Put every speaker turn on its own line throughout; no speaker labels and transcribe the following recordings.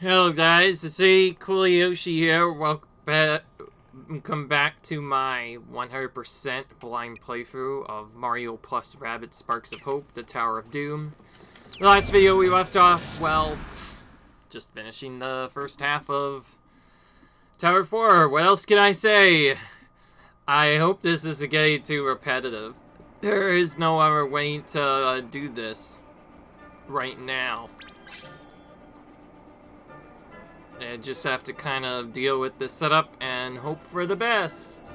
Hello guys, it's Coolioshi here. Welcome back to my 100% blind playthrough of Mario plus Rabbids Sparks of Hope, the Tower of Doom. The last video we left off, well, just finishing the first half of Tower 4. What else can I say? I hope this isn't getting too repetitive. There is no other way to do this right now. I just have to kind of deal with this setup and hope for the best.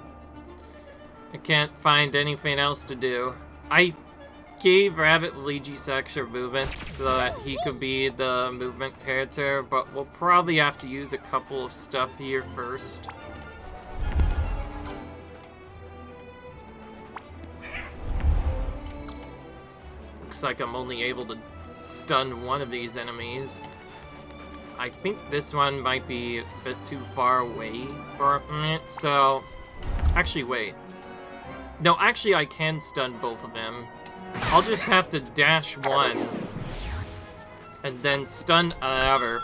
I can't find anything else to do. I gave Rabbit Luigi's extra movement so that he could be the movement character, but we'll probably have to use a couple of stuff here first. Looks like I'm only able to stun one of these enemies. I think this one might be a bit too far away for it, so... Actually, wait. No, actually I can stun both of them. I'll just have to dash one, and then stun another.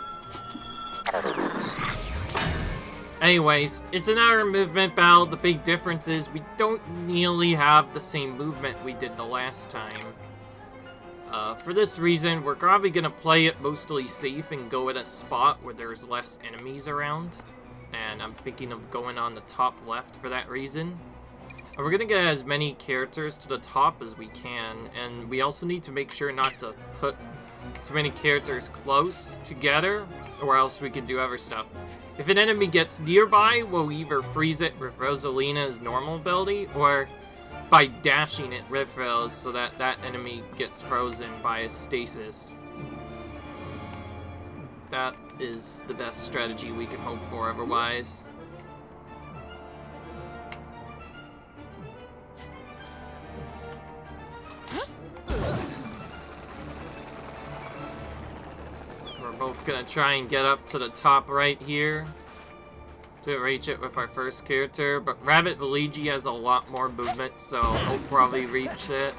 Anyways, it's another movement battle. The big difference is we don't nearly have the same movement we did the last time. For this reason, we're probably going to play it mostly safe and go at a spot where there's less enemies around. And I'm thinking of going on the top left for that reason. And we're going to get as many characters to the top as we can. And we also need to make sure not to put too many characters close together, or else we can do other stuff. If an enemy gets nearby, we'll either freeze it with Rosalina's normal ability, or by dashing it with Rose so that that enemy gets frozen by a stasis. That is the best strategy we can hope for otherwise. So we're both gonna try and get up to the top right here to reach it with our first character, but Rabbit Luigi has a lot more movement, so we'll probably reach it.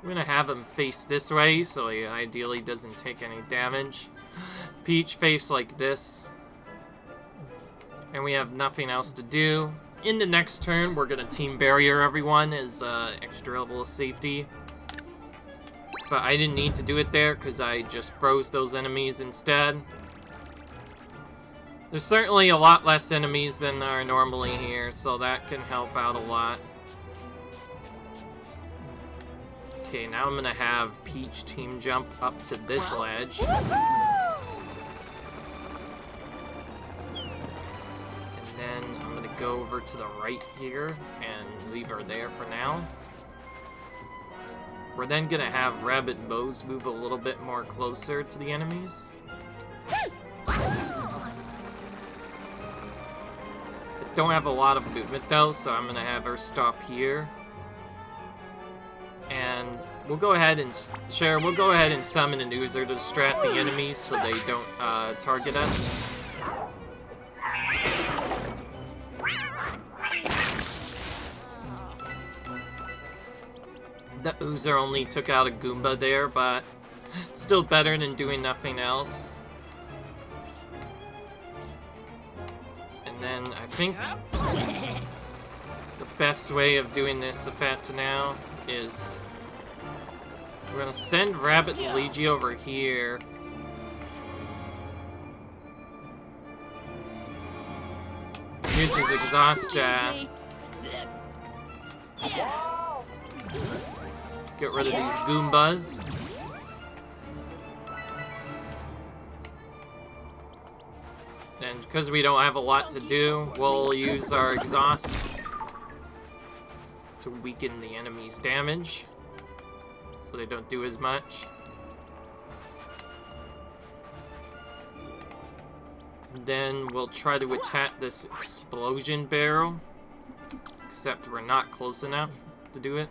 I'm gonna have him face this way, so he ideally doesn't take any damage. Peach face like this. And we have nothing else to do. In the next turn, we're gonna team barrier everyone as extra level of safety. But I didn't need to do it there because I just froze those enemies instead. There's certainly a lot less enemies than are normally here, so that can help out a lot. Okay, now I'm going to have Peach team jump up to this ledge. And then I'm going to go over to the right here and leave her there for now. We're then gonna have Rabbit Bose move a little bit more closer to the enemies. I don't have a lot of movement though, so I'm gonna have her stop here. And we'll go ahead and summon an Oozer to distract the enemies so they don't target us. The Oozer only took out a Goomba there, but it's still better than doing nothing else. And then I think the best way of doing this now is we're gonna send Rabbit Luigi over here. Use his exhaust jet. Get rid of these Goombas. And because we don't have a lot to do, we'll use our exhaust to weaken the enemy's damage so they don't do as much. Then we'll try to attack this explosion barrel, except we're not close enough to do it.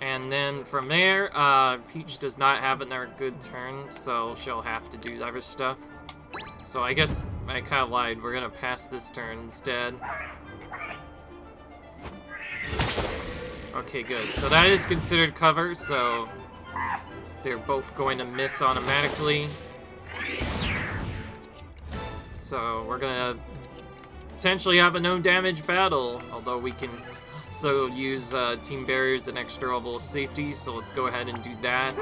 And then from there, Peach does not have another good turn, so she'll have to do other stuff. So I guess I kind of lied. We're gonna pass this turn instead. Okay, good. So that is considered cover, so they're both going to miss automatically. So we're gonna potentially have a no damage battle, although we can also use team barriers and extra level of safety, so let's go ahead and do that.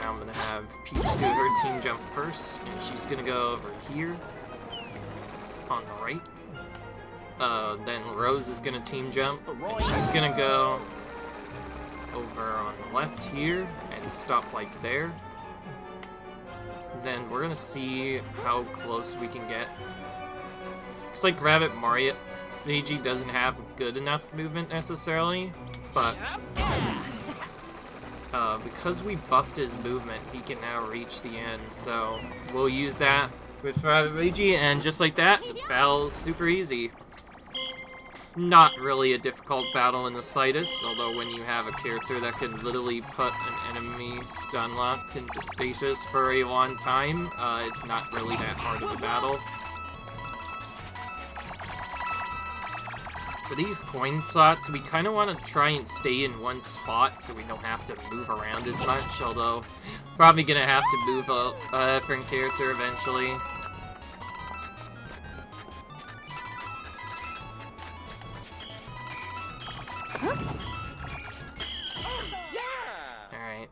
Now I'm gonna have Peach do her team jump first, and she's gonna go over here on the right. Then Rose is gonna team jump, and she's gonna go over on the left here and stop like there. Then we're gonna see how close we can get. Looks like Rabbit Mario Luigi doesn't have good enough movement necessarily, but because we buffed his movement, he can now reach the end. So we'll use that with Rabbit Luigi, and just like that, the battle's super easy. Not really a difficult battle in the slightest, although when you have a character that can literally put an enemy stun locked into stasis for a long time, it's not really that hard of a battle. For these coin slots, we kind of want to try and stay in one spot so we don't have to move around as much, although probably going to have to move a different character eventually. Alright.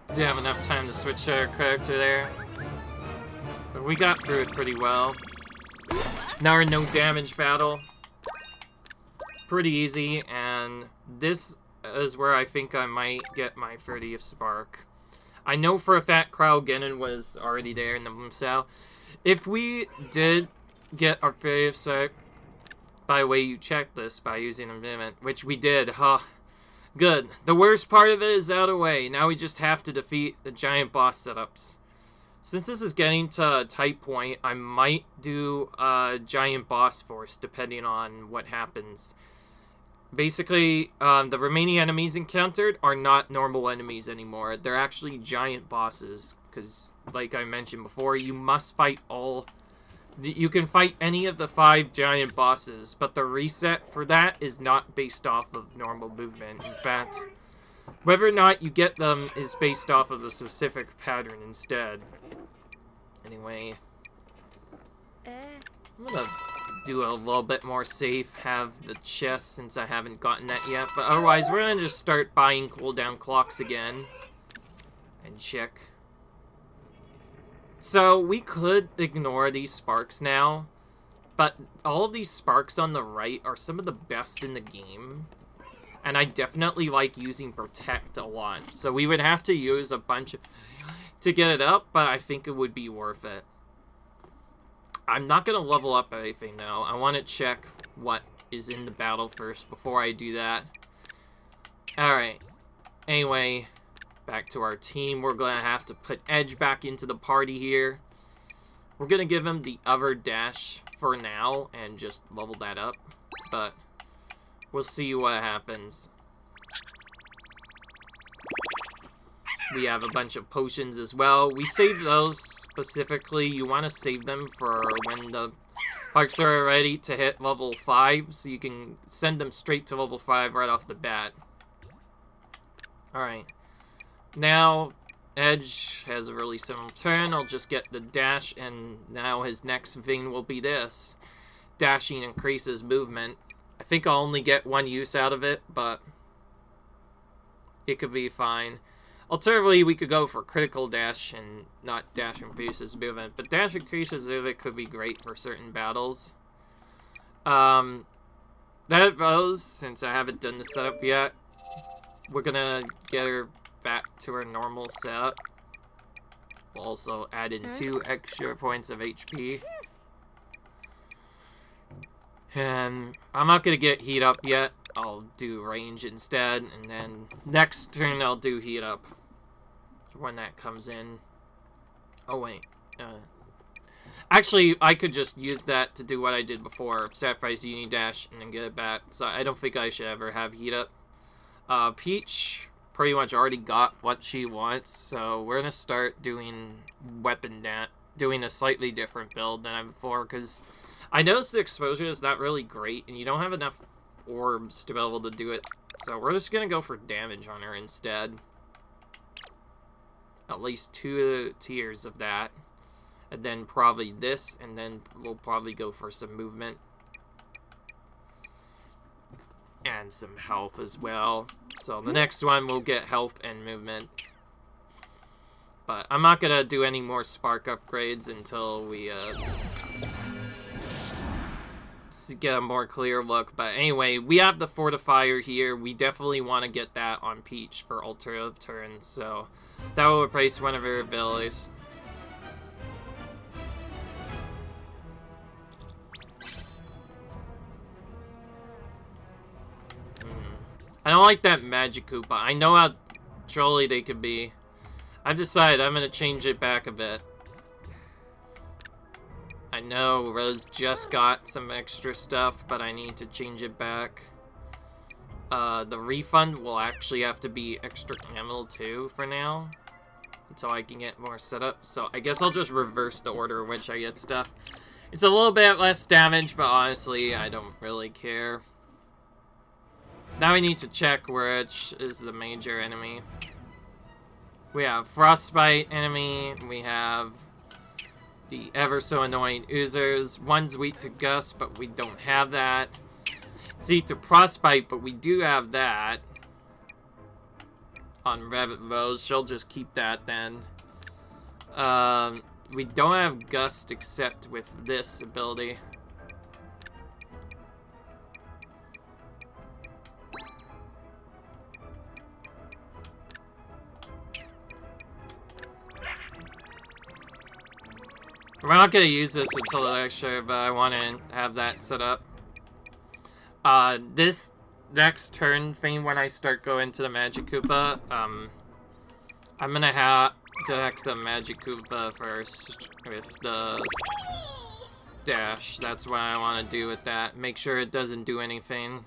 Didn't have enough time to switch our character there. But we got through it pretty well. Now we're in no damage battle. Pretty easy, and this is where I think I might get my 30th spark. I know for a fact Cryogeddon was already there in the Mumsal. If we did get our 30th spark, by the way, you checked this by using an event, which we did, huh? Good. The worst part of it is out of the way. Now we just have to defeat the giant boss setups. Since this is getting to a tight point, I might do a giant boss force, depending on what happens. Basically, the remaining enemies encountered are not normal enemies anymore. They're actually giant bosses, because, like I mentioned before, you must fight all... You can fight any of the 5 giant bosses, but the reset for that is not based off of normal movement. In fact, whether or not you get them is based off of a specific pattern instead. Anyway, I'm gonna do a little bit more safe, have the chest since I haven't gotten that yet, but otherwise we're gonna just start buying cooldown clocks again and check. So we could ignore these sparks now, but all of these sparks on the right are some of the best in the game, and I definitely like using Protect a lot. So we would have to use a bunch of to get it up, but I think it would be worth it. I'm not going to level up anything though. I want to check what is in the battle first before I do that. Alright. Anyway, back to our team. We're going to have to put Edge back into the party here. We're going to give him the other dash for now and just level that up. But we'll see what happens. We have a bunch of potions as well. We saved those specifically. You want to save them for when the parks are ready to hit level 5, so you can send them straight to level 5 right off the bat. Alright. Now, Edge has a really simple turn. I'll just get the dash, and now his next thing will be this. Dashing increases movement. I think I'll only get one use out of it, but it could be fine. Alternatively, we could go for critical dash and not dash increases movement, but dash increases movement could be great for certain battles. That goes, since I haven't done the setup yet, we're gonna get her back to her normal setup. We'll also add in 2 extra points of HP. And I'm not gonna get heat up yet. I'll do range instead, and then next turn I'll do heat up when that comes in. Oh wait, actually I could just use that to do what I did before, sacrifice Unidash and then get it back, so I don't think I should ever have heat up. Peach pretty much already got what she wants, so we're gonna start doing doing a slightly different build than I before, because I noticed the exposure is not really great, and you don't have enough orbs to be able to do it. So we're just gonna go for damage on her instead. At least 2 tiers of that. And then probably this, and then we'll probably go for some movement. And some health as well. So the next one we'll get health and movement. But I'm not gonna do any more spark upgrades until we get a more clear look. But anyway, we have the fortifier here. We definitely want to get that on Peach for alternative turns. So that will replace one of her abilities. I don't like that Magic-Koopa. I know how trolly they could be. I've decided I'm going to change it back a bit. I know Rose just got some extra stuff, but I need to change it back. The refund will actually have to be extra camel too for now, until I can get more setup. So I guess I'll just reverse the order in which I get stuff. It's a little bit less damage, but honestly, I don't really care. Now we need to check which is the major enemy. We have Frostbite enemy, we have the ever so annoying Oozers. One's weak to Gust, but we don't have that. It's weak to Frostbite, but we do have that. On Rabbit Rose, she'll just keep that then. We don't have Gust except with this ability. We're not going to use this until the next show, but I want to have that set up. This next turn thing, when I start going to the Magic-Koopa, I'm going to have to hack the Magic-Koopa first with the dash. That's what I want to do with that. Make sure it doesn't do anything.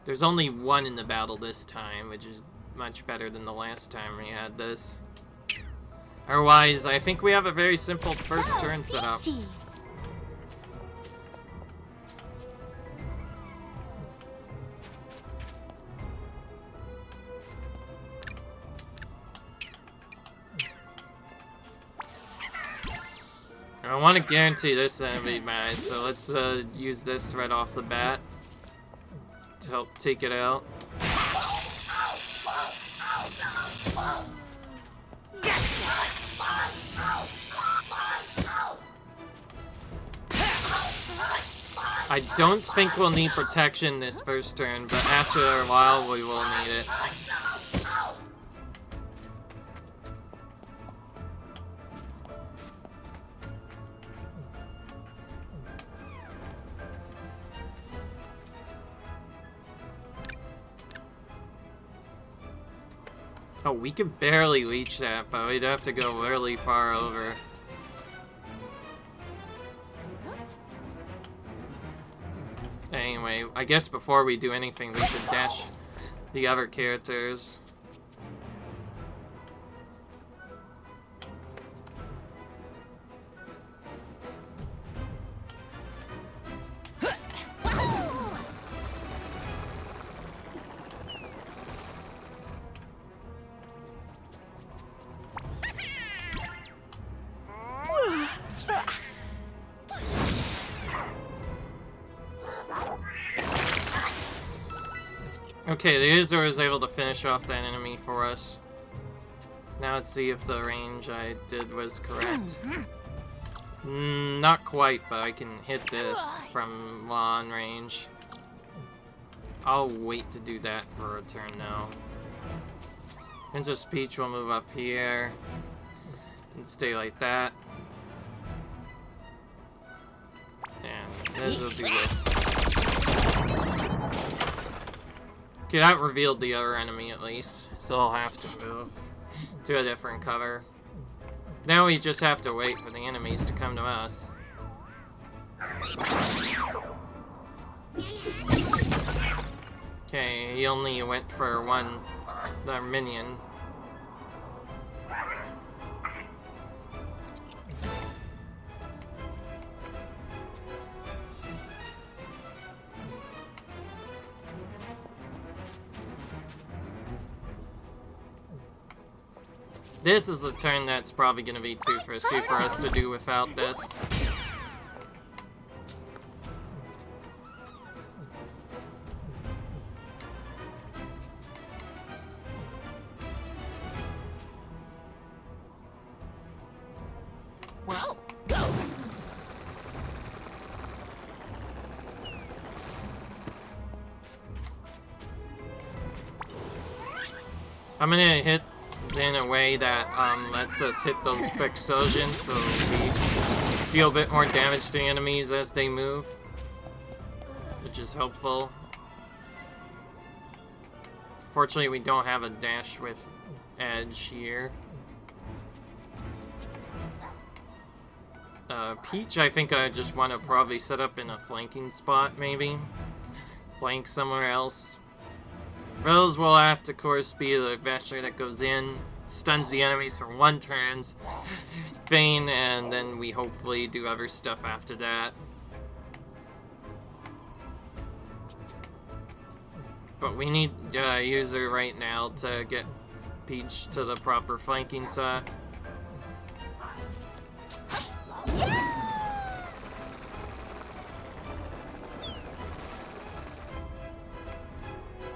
There's only one in the battle this time, which is much better than the last time we had this. Otherwise, I think we have a very simple first turn setup. I want to guarantee this enemy match, so let's use this right off the bat to help take it out. I don't think we'll need protection this first turn, but after a while we will need it. Oh, we could barely reach that, but we'd have to go really far over. Anyway, I guess before we do anything, we should dash the other characters. Okay, the user was able to finish off that enemy for us. Now let's see if the range I did was correct. Not quite, but I can hit this from long range. I'll wait to do that for a turn now. Princess Peach will move up here and stay like that. And Liz will do this. Okay, that revealed the other enemy at least, so I'll have to move to a different cover. Now we just have to wait for the enemies to come to us. Okay, he only went for one minion. This is a turn that's probably going to be too risky for us to do without this.
Well, go!
I'm gonna hit in a way that lets us hit those explosions so we deal a bit more damage to enemies as they move, which is helpful. Fortunately, we don't have a dash with edge here. Peach, I think I just want to probably set up in a flanking spot, maybe. Flank somewhere else. Rose will have to, of course, be the basher that goes in, stuns the enemies for 1 turn, Vayne, and then we hopefully do other stuff after that. But we need a user right now to get Peach to the proper flanking set.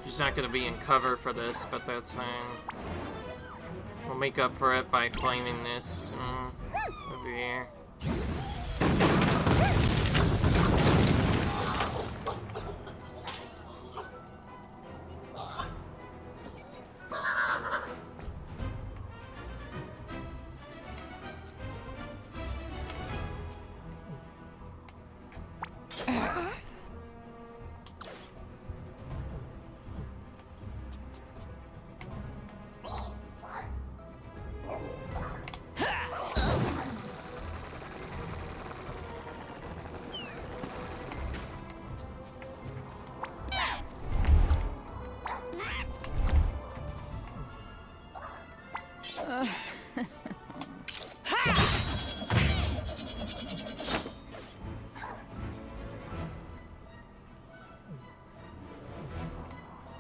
She's not going to be in cover for this, but that's fine. We'll make up for it by flaming this over here.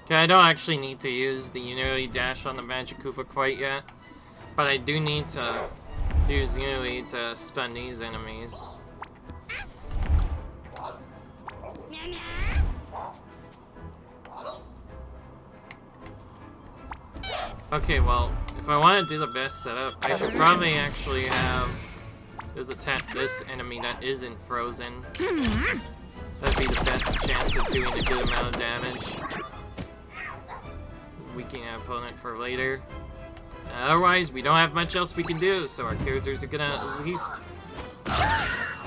Okay, I don't actually need to use the Unity Dash on the Magic Koopa quite yet, but I do need to use Unity to stun these enemies. Okay, well, if I want to do the best setup, I should probably actually have just attack this enemy that isn't frozen. That'd be the best chance of doing a good amount of damage. Weakening an opponent for later. Otherwise, we don't have much else we can do, so our characters are gonna at least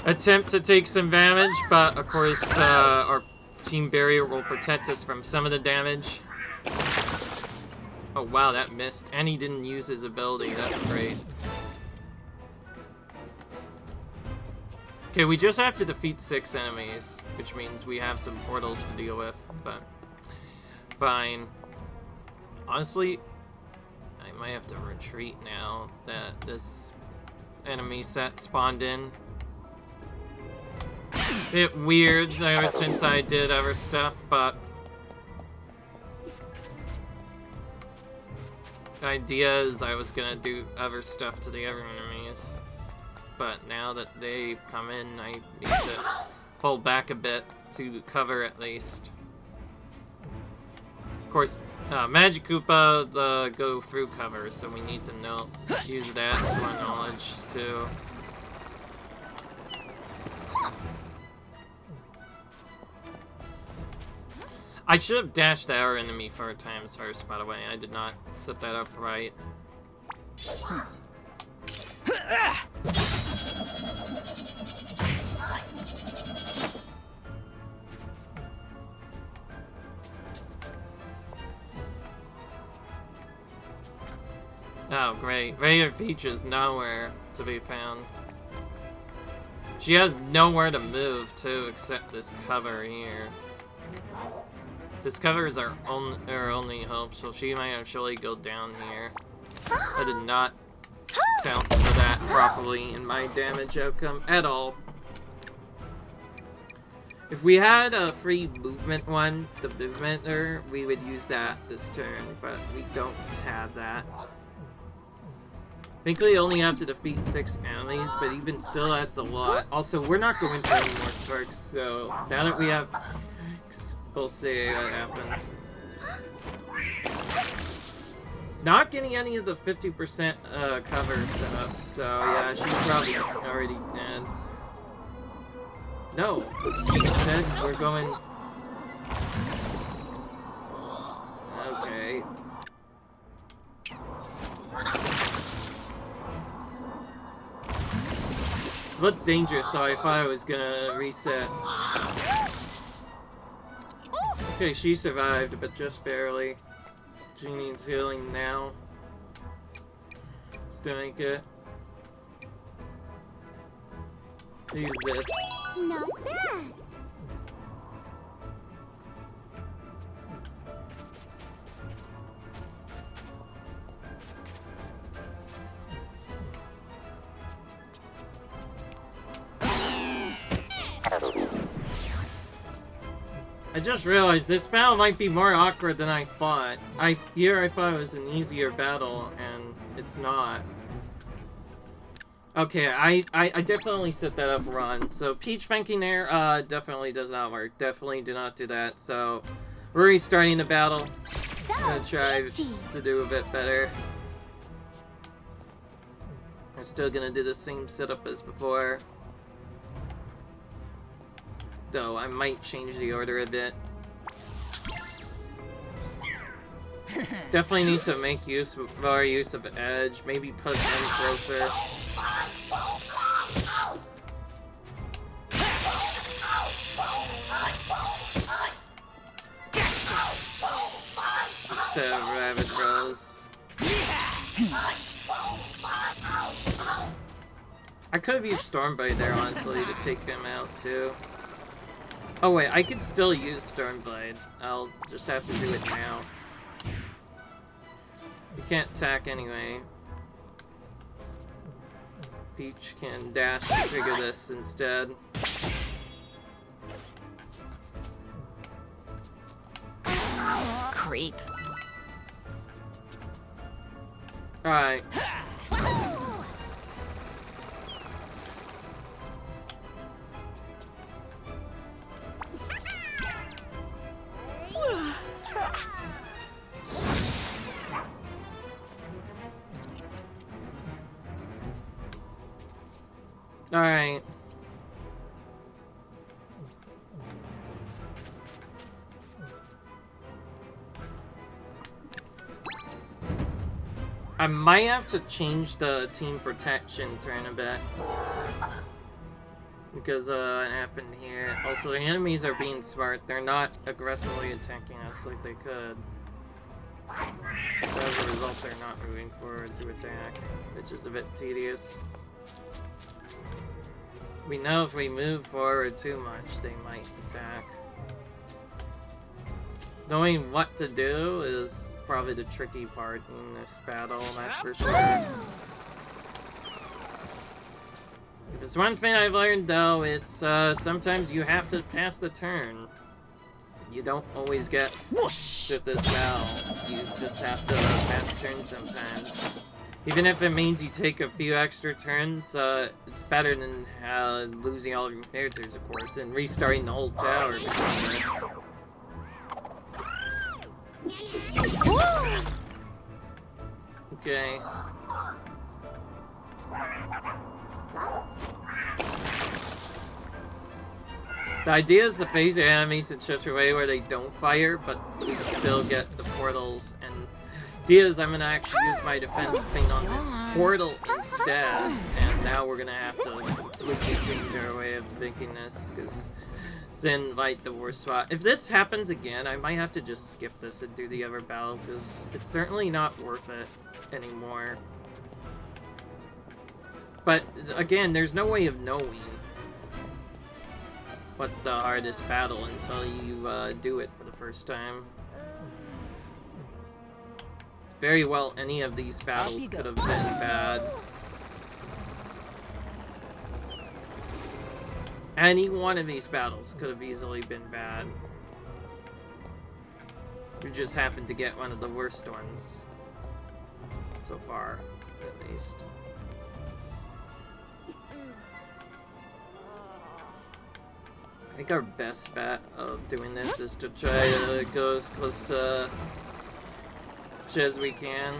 attempt to take some damage, but of course, our team barrier will protect us from some of the damage. Oh wow, that missed. And he didn't use his ability. That's great. Okay, we just have to defeat 6 enemies, which means we have some portals to deal with, but fine. Honestly, I might have to retreat now that this enemy set spawned in. Bit weird ever since I did other stuff, but the idea is I was gonna do other stuff to the other enemies. But now that they've come in, I need to pull back a bit to cover at least. Of course, Magic Koopa go through cover, so we need to use that to our knowledge too. I should have dashed our enemy 4 times first, by the way. I did not set that up right. Oh, great. Radiant Peach is nowhere to be found. She has nowhere to move, too, except this cover here. This cover is our only hope, so she might actually go down here. I did not count for that properly in my damage outcome at all. If we had a free movement one, the movementer, we would use that this turn, but we don't have that. Thankfully, you only have to defeat 6 enemies, but even still, that's a lot. Also, we're not going for any more sparks, so now that we have... We'll see what happens. Not getting any of the 50% cover set up, so yeah, she's probably already dead. No! Instead, we're going... Okay. Looked dangerous, so I thought I was gonna reset. Okay, she survived, but just barely. She needs healing now. Still ain't good. Use this.
Not bad.
I just realized this battle might be more awkward than I thought. I thought it was an easier battle, and it's not. Okay, I definitely set that up wrong. So Peach Fanking Air definitely does not work. Definitely do not do that. So we're restarting the battle. I'm gonna try to do a bit better. I'm still gonna do the same setup as before. Though I might change the order a bit. Definitely need to make more use of Edge. Maybe put him closer. Instead of Rabbids Rose. I could have used Stormblade there, honestly, to take him out, too. Oh wait, I could still use Stormblade. I'll just have to do it now. You can't attack anyway. Peach can dash to trigger this instead.
Creep.
Alright. Alright. I might have to change the team protection turn a bit. Because what happened here. Also, the enemies are being smart. They're not aggressively attacking us like they could. So as a result, they're not moving forward to attack, which is a bit tedious. We know if we move forward too much, they might attack. Knowing what to do is probably the tricky part in this battle, that's for sure. If it's one thing I've learned, though, it's sometimes you have to pass the turn. You don't always get with this battle. You just have to pass turns sometimes. Even if it means you take a few extra turns, it's better than losing all of your characters, of course, and restarting the whole tower. Okay. The idea is to phase your enemies in such a way where they don't fire, but we still get the portals. And the idea is I'm gonna actually use my defense thing on this portal instead. And now we're gonna have to completely change our way of thinking this, because it's in like the worst spot. If this happens again, I might have to just skip this and do the other battle, because it's certainly not worth it anymore. But again, there's no way of knowing what's the hardest battle until you do it for the first time. Very well, any of these battles could have been bad. Any one of these battles could have easily been bad. You just happened to get one of the worst ones so far. at least. I think our best bet of doing this is to try to go as close to as we can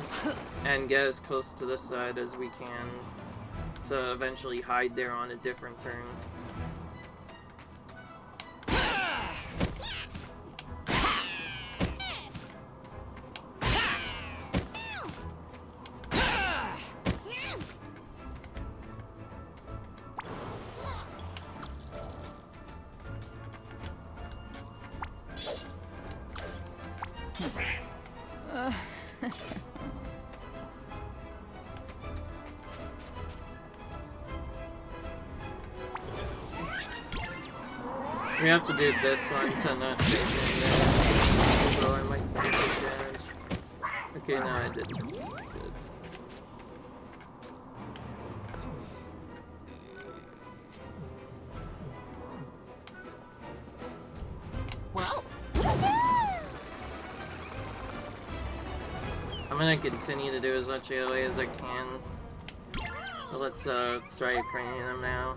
and get as close to this side as we can to eventually hide there on a different turn. We have to do this one to not take any damage, so I might still take damage. Okay, no, I didn't. Good.
Well,
I'm gonna continue to do as much AoE as I can. So let's try bringing them now.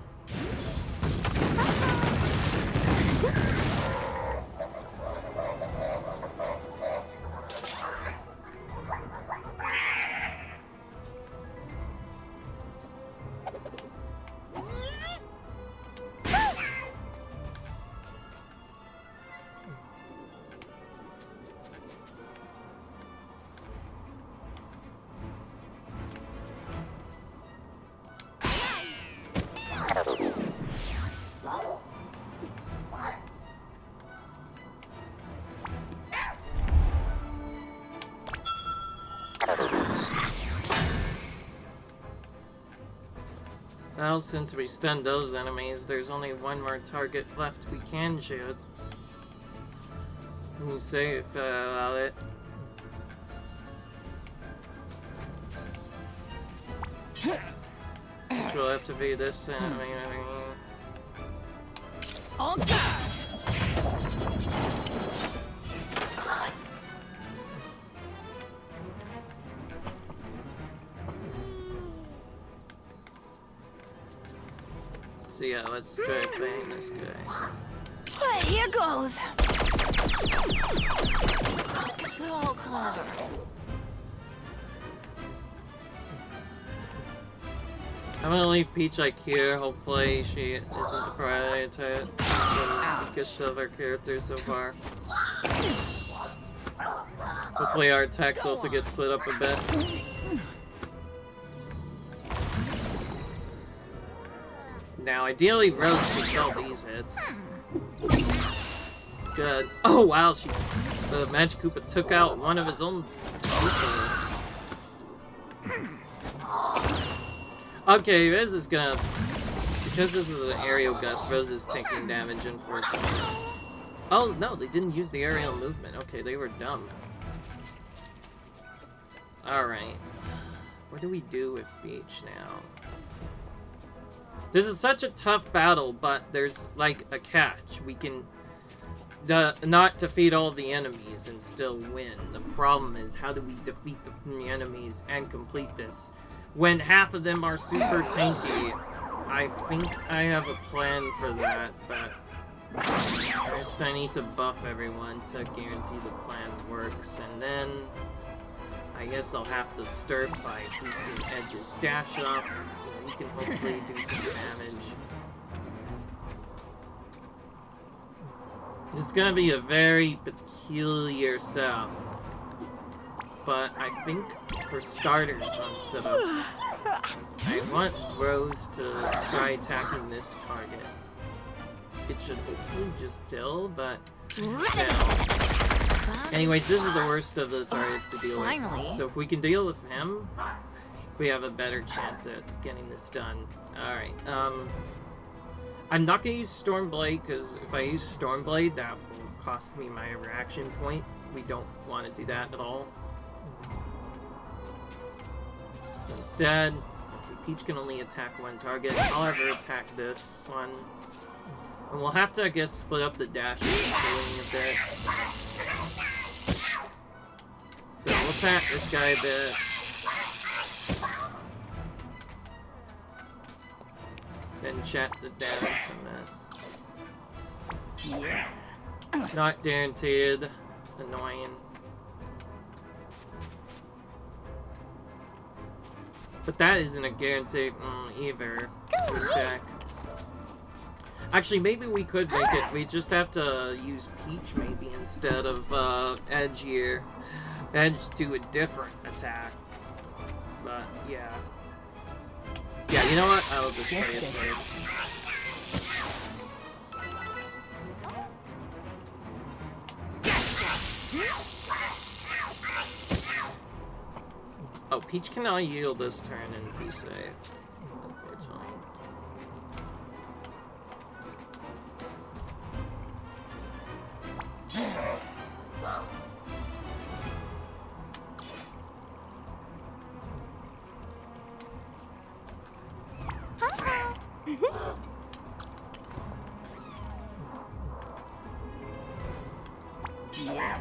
Well, since we stunned those enemies, there's only one more target left we can shoot. Can you save about it? Which will have to be this enemy.
all good.
So yeah, let's try playing this guy.
But here goes. So clever.
I'm gonna leave Peach like here. Hopefully she isn't surprised to it. The weakest of our characters so far. Hopefully our attacks also get split up a bit. Now, ideally, Rose takes all these hits. Good. Oh wow, the Magic Koopa took out one of his own Koopas. Okay, Rose is gonna... Because this is an aerial gust, Rose is taking damage, unfortunately. Oh, no, they didn't use the aerial movement. Okay, they were dumb. Alright. What do we do with Peach now? This is such a tough battle, but there's, like, a catch. We can... not defeat all the enemies and still win. The problem is, how do we defeat the enemies and complete this? When half of them are super tanky, I think I have a plan for that, but first I need to buff everyone to guarantee the plan works, and then I guess I'll have to start by boosting Edge's dash up, so we can hopefully do some damage. It's gonna be a very peculiar setup. But I think for starters on setup, I want Rose to try attacking this target. It should hopefully just kill, but fail. Anyways, this is the worst of the targets to deal with. So if we can deal with him, we have a better chance at getting this done. Alright, I'm not gonna use Stormblade, because if I use Stormblade, that will cost me my reaction point. We don't want to do that at all. So instead, okay, Peach can only attack one target. I'll have her attack this one. And we'll have to, I guess, split up the dash a bit. So we'll attack this guy a bit. then check the damage from this.
Yeah.
Not guaranteed. Annoying. But that isn't a guarantee either. Check. Actually, maybe we could make it. We just have to use Peach maybe instead of Edge here. Edge do a different attack. But yeah. Yeah, you know what? I'll just play it safe. Oh, Peach cannot yield this turn and be safe, unfortunately.
Yeah.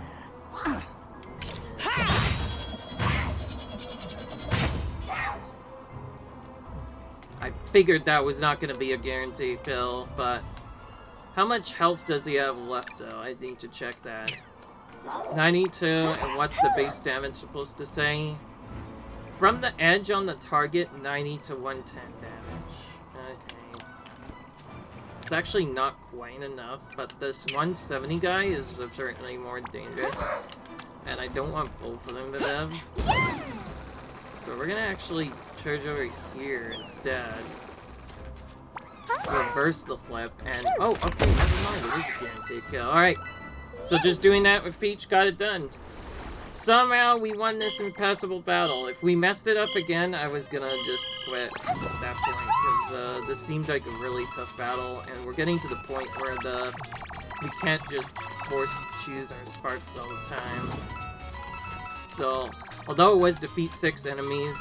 I figured that was not going to be a guarantee kill, but how much health does he have left, though? I need to check that. 92, and what's the base damage supposed to say? From the edge on the target, 90 to 110 damage. Okay. It's actually not quite enough, but this 170 guy is certainly more dangerous, and I don't want both of them to live. So we're gonna actually charge over here instead. Reverse the flip, and oh, okay, never mind, it is a guaranteed kill. Alright, so just doing that with Peach got it done. Somehow we won this impassable battle. If we messed it up again, I was gonna just quit at that point, because this seemed like a really tough battle, and we're getting to the point where we can't just force choose our sparks all the time. So, although it was defeat 6 enemies,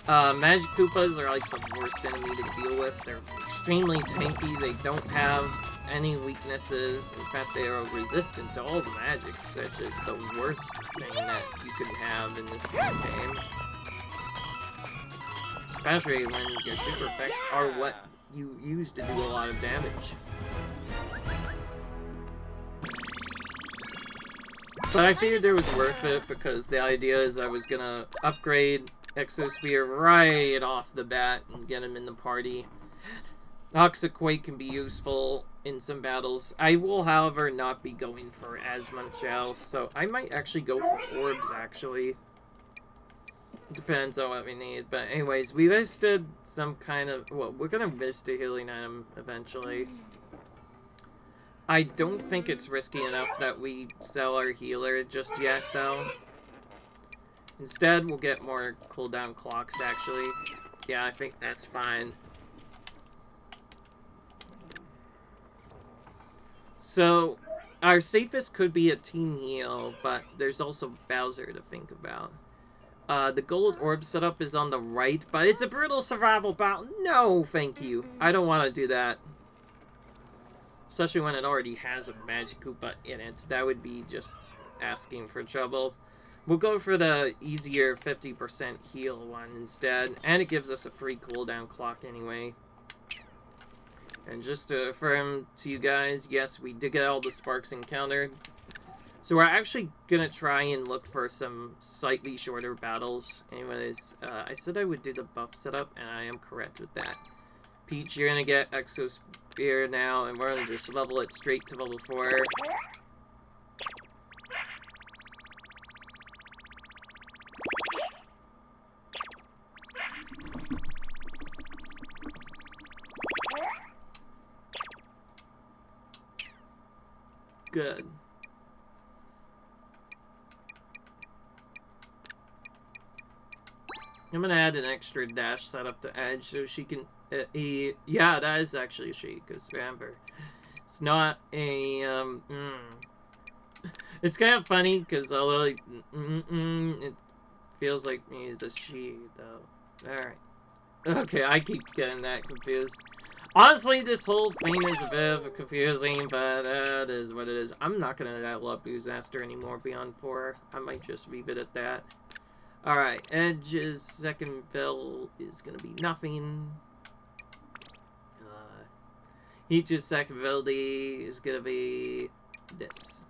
Magic Koopas are like the worst enemy to deal with. They're extremely tanky, they don't have any weaknesses. In fact, they are resistant to all the magic, which is the worst thing that you could have in this kind of game. Especially when your super effects are what you use to do a lot of damage. But I figured it was worth it because the idea is I was gonna upgrade Exosphere right off the bat and get him in the party. Toxic can be useful in some battles. I will, however, not be going for as much else, so I might actually go for orbs, actually. Depends on what we need, but anyways, we listed some kind of... well, we're gonna list a healing item eventually. I don't think it's risky enough that we sell our healer just yet, though. Instead, we'll get more cooldown clocks, actually. Yeah, I think that's fine. So, our safest could be a team heal, but there's also Bowser to think about. The gold orb setup is on the right, but it's a brutal survival battle. No, thank you. I don't want to do that. Especially when it already has a Magic Koopa in it. That would be just asking for trouble. We'll go for the easier 50% heal one instead. And it gives us a free cooldown clock anyway. And just to affirm to you guys, yes, we did get all the sparks encountered. So we're actually gonna try and look for some slightly shorter battles. Anyways, I said I would do the buff setup, and I am correct with that. Peach, you're gonna get Exosphere now, and we're gonna just level it straight to level 4. Good. I'm gonna add an extra dash setup to Edge so she can... yeah, that is actually a she, because remember, it's not a... It's kind of funny, because although it feels like me as a she, though. Alright. Okay, I keep getting that confused. Honestly, this whole thing is a bit of confusing, but that is what it is. I'm not going to level up Boozaster anymore beyond 4. I might just leave it at that. Alright, Edge's second bill is going to be nothing. Peach's second ability is gonna be this.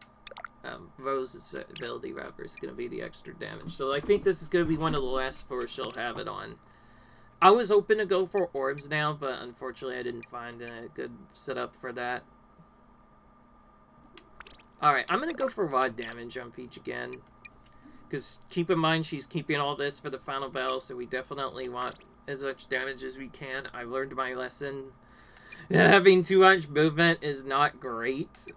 Rose's ability, rather, is gonna be the extra damage. So I think this is gonna be one of the last 4 she'll have it on. I was hoping to go for orbs now, but unfortunately I didn't find a good setup for that. Alright, I'm gonna go for raw damage on Peach again. Because keep in mind, she's keeping all this for the final battle, so we definitely want as much damage as we can. I've learned my lesson. Having too much movement is not great.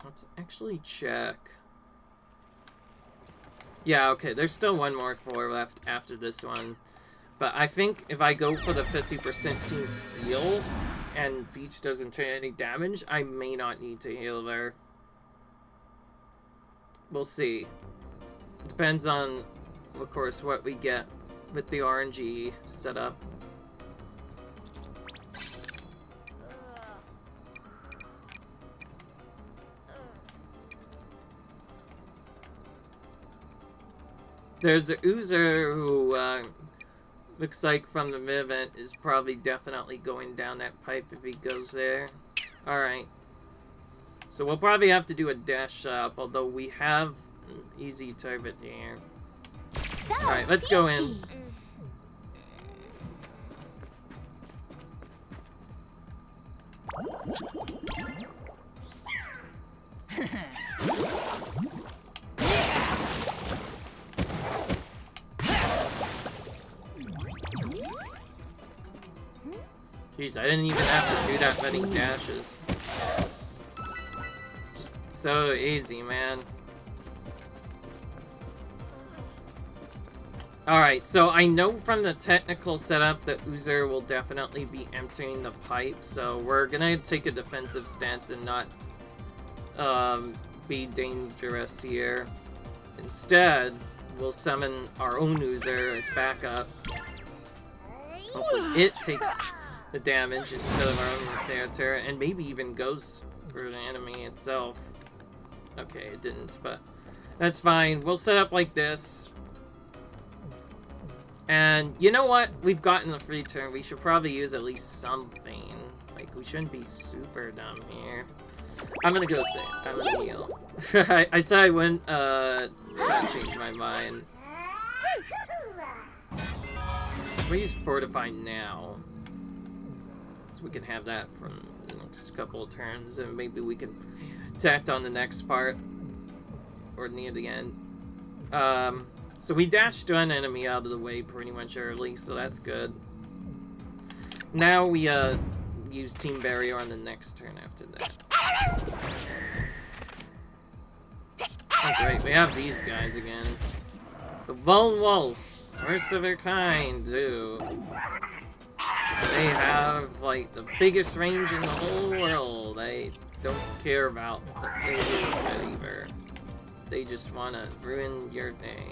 Let's actually check. Yeah, okay, there's still one more floor left after this one. But I think if I go for the 50% to heal, and Peach doesn't take any damage, I may not need to heal there. We'll see. Depends on, of course, what we get with the RNG setup. There's a Oozer who looks like from the mid-event is probably definitely going down that pipe if he goes there. Alright. So we'll probably have to do a dash up, although we have an easy target here. Alright, let's go in. Jeez, I didn't even have to do that many dashes. Just so easy, man. Alright, so I know from the technical setup that Oozer will definitely be emptying the pipe, so we're gonna take a defensive stance and not be dangerous here. Instead, we'll summon our own Oozer as backup. Hopefully it takes the damage instead of our own theater, and maybe even goes for the enemy itself. Okay, it didn't, but that's fine. We'll set up like this. And you know what? We've gotten a free turn. We should probably use at least something. Like, we shouldn't be super dumb here. I'm gonna go save. I'm gonna heal. I said I wouldn't, change my mind. We'll use Fortify now. So we can have that for the next couple of turns, and maybe we can tact on the next part. Or near the end. So we dashed one enemy out of the way pretty much early, so that's good. Now we use Team Barrier on the next turn after that. Oh great, we have these guys again. The Lone Wolves, first of their kind, too. They have like the biggest range in the whole world. They don't care about what they do either. They just want to ruin your day.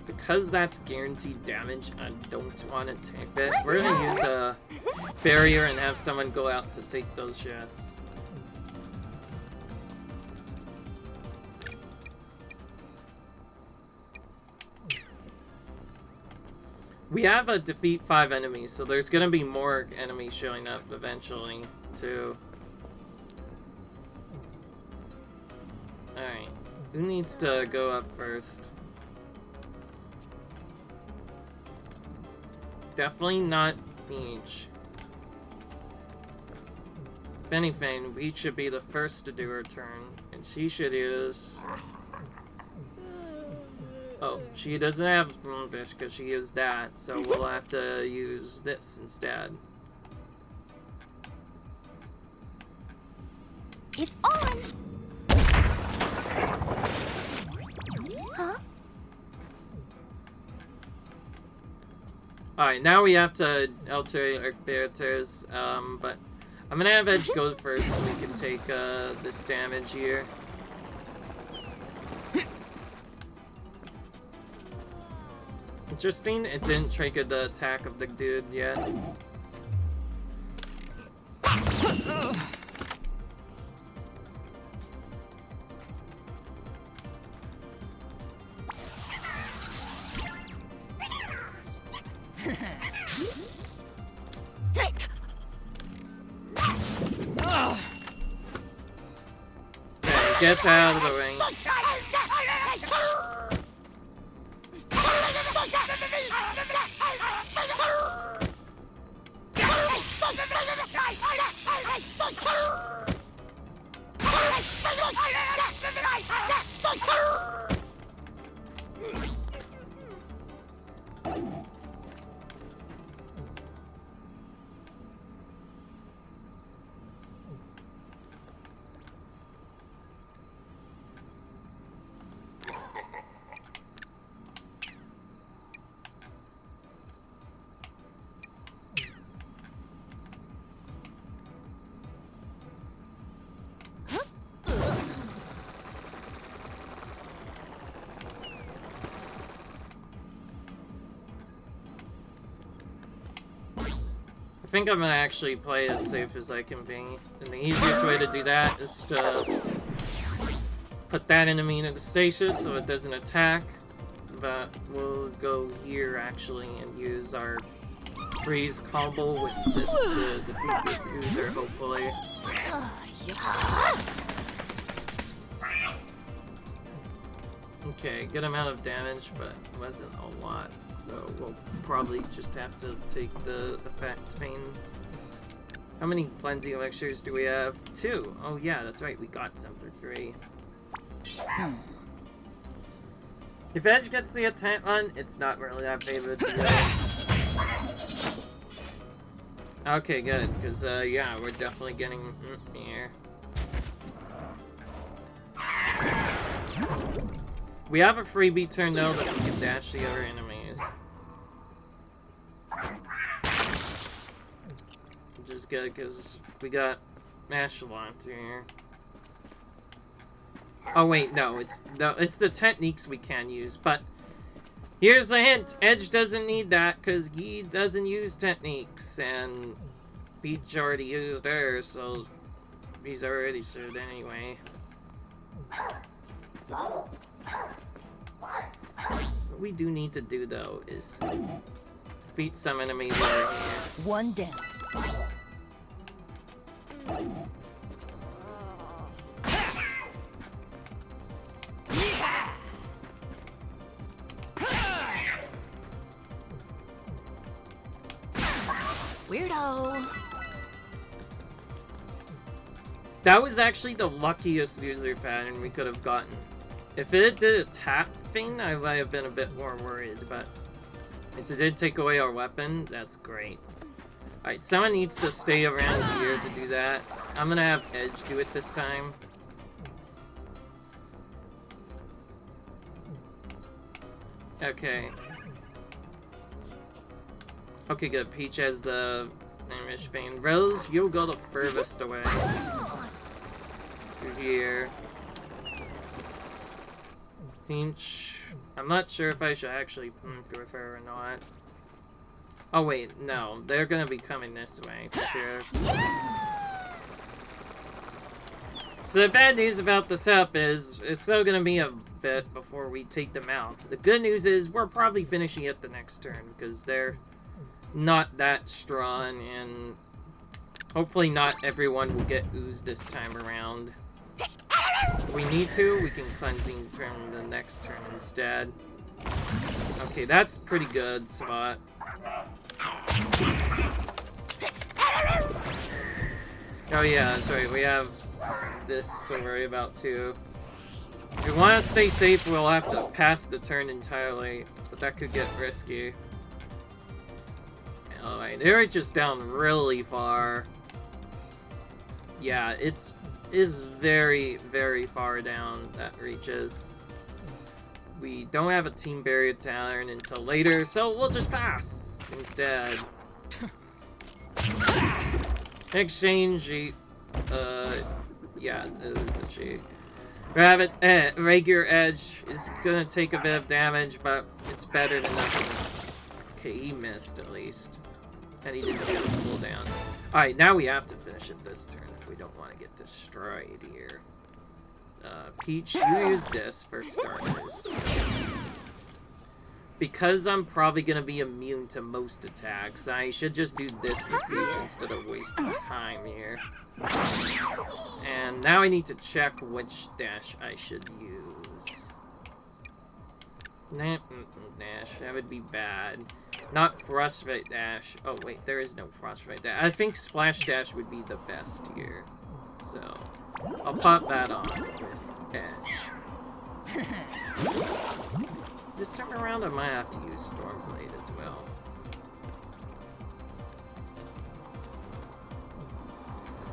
Because that's guaranteed damage, I don't want to take it. We're gonna use a barrier and have someone go out to take those shots. We have a defeat 5 enemies, so there's gonna be more enemies showing up eventually, too. Alright, who needs to go up first? Definitely not Peach. If anything, Peach should be the first to do her turn, and she should use... Oh, she doesn't have Moonfish because she used that, so we'll have to use this instead.
It's on! Huh?
Alright, now we have to alter our characters, but I'm gonna have Edge go first so we can take this damage here. Interesting, it didn't trigger the attack of the dude yet. Okay, get out of the ring. I think I'm gonna actually play as safe as I can be, and the easiest way to do that is to put that enemy into stasis so it doesn't attack, but we'll go here actually and use our freeze combo with this to defeat this oozer, hopefully. Okay, good amount of damage, but wasn't a lot. So we'll probably just have to take the effect pain. How many cleansing elixirs do we have? 2. Oh yeah, that's right. We got some for 3. If Edge gets the attack one, it's not really that favorite to go. Okay, good. Because, yeah, we're definitely getting here. We have a freebie turn, though, that we can dash the other enemies. Which is good, because we got Mashalon through here. Oh, wait, no, it's the techniques we can use, but here's the hint. Edge doesn't need that, because he doesn't use techniques, and Peach already used hers, so he's already served anyway. What we do need to do, though, is defeat some enemies over here.
One down. Weirdo.
That was actually the luckiest user pattern we could have gotten. If it did a tap thing, I might have been a bit more worried, but since it did take away our weapon, that's great. Alright, someone needs to stay around here to do that. I'm gonna have Edge do it this time. Okay. Okay, good. Peach has the Namish Vein. Rose, you'll go the furthest away. Through here. Peach. I'm not sure if I should actually go with her or not. Oh wait, no. They're gonna be coming this way for sure. So the bad news about the setup is it's still gonna be a bit before we take them out. The good news is we're probably finishing it the next turn because they're not that strong, and hopefully not everyone will get oozed this time around. If we need to, we can cleansing turn the next turn instead. Okay, that's pretty good spot. Oh yeah, that's right, we have this to worry about too. If we want to stay safe, we'll have to pass the turn entirely, but that could get risky. Alright, they're just down really far. Yeah, is very, very far down that reaches. We don't have a team barrier turn until later, so we'll just pass instead. Exchange, yeah, it is a she. Rabbit, regular Edge is gonna take a bit of damage, but it's better than nothing. Okay, he missed at least. And he didn't get a cooldown. Alright, now we have to finish it this turn if we don't want to get destroyed here. Peach, you use this for starters. because I'm probably gonna be immune to most attacks, I should just do this with Peach instead of wasting time here. And now I need to check which dash I should use. Dash, that would be bad. Not Frostbite Dash. Oh wait, there is no Frostbite Dash. I think Splash Dash would be the best here. So, I'll pop that on with Edge. This time around I might have to use Stormblade as well.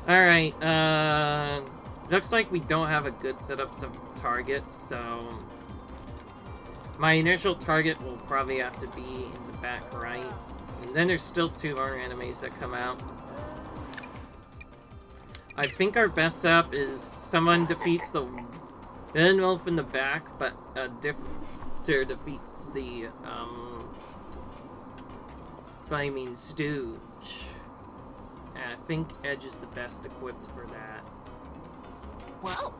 Alright, looks like we don't have a good setup of targets, so my initial target will probably have to be in the back right. And then there's still 2 more enemies that come out. I think our best setup is someone defeats the villain wolf in the back, but Drifter defeats the Flaming Stooge. And I think Edge is the best equipped for that.
Well,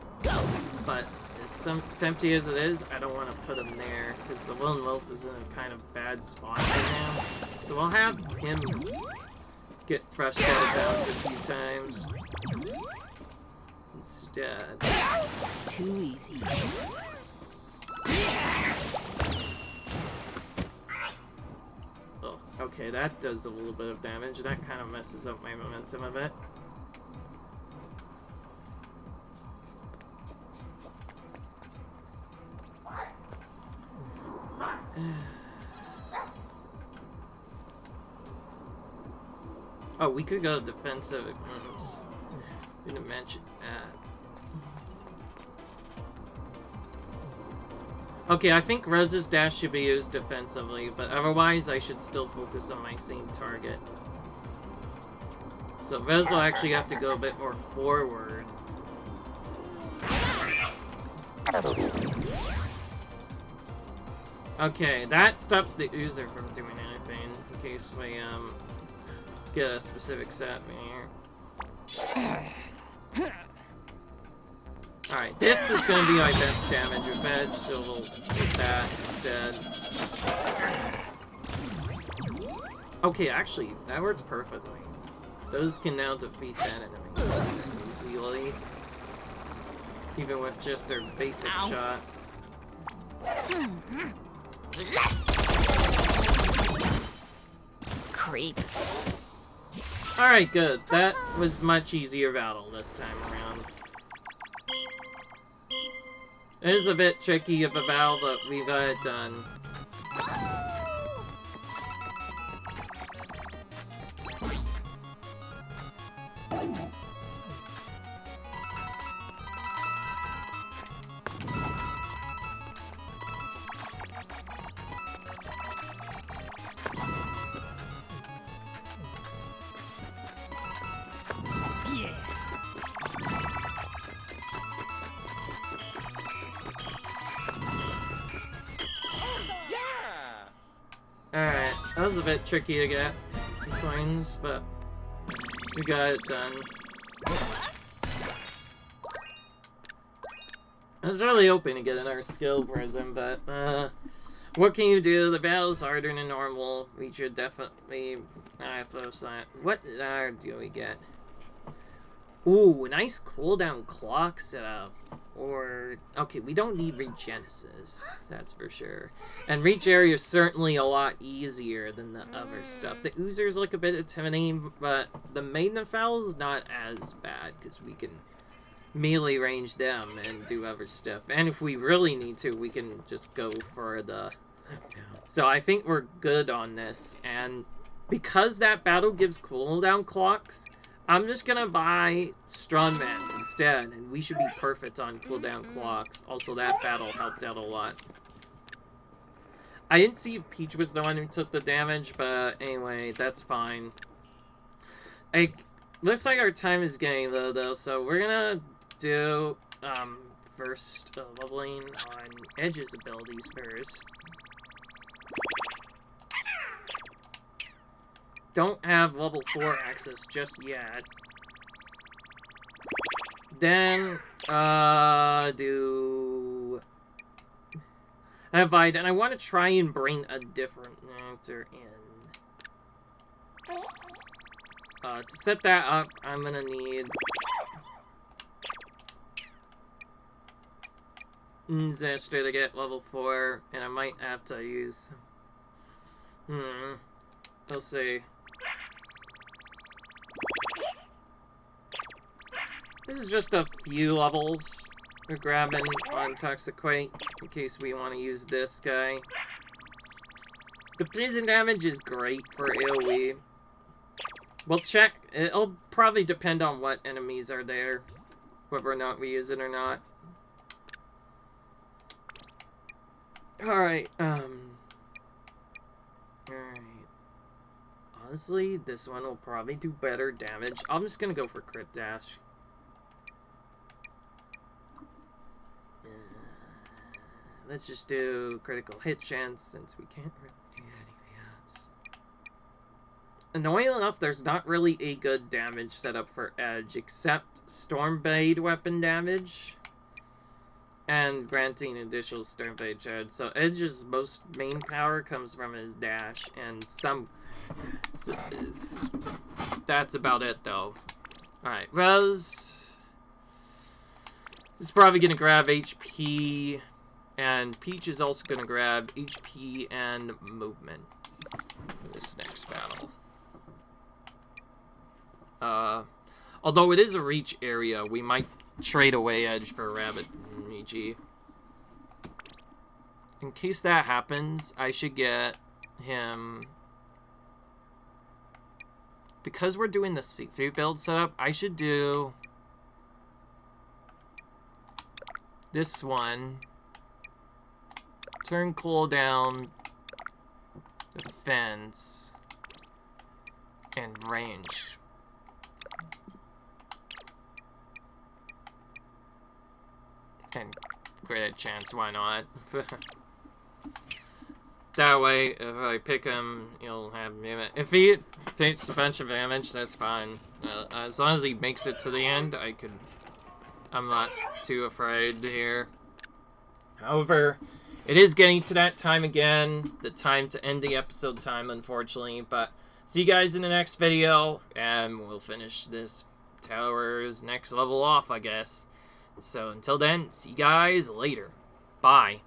But as tempting as it is, I don't want to put him there, because the lone wolf is in a kind of bad spot right now. So I'll have him get fresh out of bounds a few times. Instead.
too easy.
Oh, okay, that does a little bit of damage. That kind of messes up my momentum a bit. Oh, we could go defensive. Didn't mention that. Okay, I think Rose's dash should be used defensively, but otherwise I should still focus on my same target. So Rose will actually have to go a bit more forward. Okay, that stops the Oozer from doing anything, in case we, get a specific set here. Alright, this is gonna be my best damage with Edge, so we'll hit that instead. Okay, actually, that works perfectly. Those can now defeat that enemy easily. Even with just their basic shot.
Creep.
Alright, good. That was much easier battle this time around. It is a bit tricky of a battle, but we got it done. Alright, that was a bit tricky to get coins, but we got it done. I was really hoping to get another skill prism, but what can you do? The battle's harder than normal. We should definitely what do we get? Ooh, nice cooldown clock setup. Or, okay, we don't need Regenesis, that's for sure. And Reach Area is certainly a lot easier than the other stuff. The Oozers look a bit intimidating, but the Maiden of Foul is not as bad, because we can melee range them and do other stuff. And if we really need to, we can just go for the... So I think we're good on this, and because that battle gives cooldown clocks, I'm just gonna buy Strongmans instead, and we should be perfect on cooldown clocks. Also, that battle helped out a lot. I didn't see if Peach was the one who took the damage, but anyway, that's fine. Looks like our time is getting low, though, so we're gonna do, first leveling on Edge's abilities first. Don't have level 4 access just yet. Then, Divide, and I want to try and bring a different actor in. To set that up, I'm gonna need Zester to get level 4, and I might have to use... We'll see. This is just a few levels we're grabbing on Toxiquate, in case we want to use this guy. The poison damage is great for AoE. We'll check. It'll probably depend on what enemies are there, whether or not we use it or not. Alright, Alright. Honestly, this one will probably do better damage. I'm just gonna go for crit dash. Let's just do critical hit chance since we can't really do anything else. Annoying enough, there's not really a good damage setup for Edge except Stormblade weapon damage and granting additional Stormblade charge. So Edge's most main power comes from his dash and some... That's about it though. Alright, Rose is probably gonna grab HP. And Peach is also going to grab HP and movement for this next battle. Although it is a reach area, we might trade away Edge for Rabbit and EG. In case that happens, I should get him... Because we're doing the C3 build setup, I should do... this one... Turn cooldown, defense, and range. And crit chance, why not? That way, if I pick him, he'll have damage. If he takes a bunch of damage, that's fine. As long as he makes it to the end, I'm not too afraid here. However, it is getting to that time again, the time to end the episode time, unfortunately, but see you guys in the next video, and we'll finish this tower's next level off, I guess. So until then, see you guys later. Bye.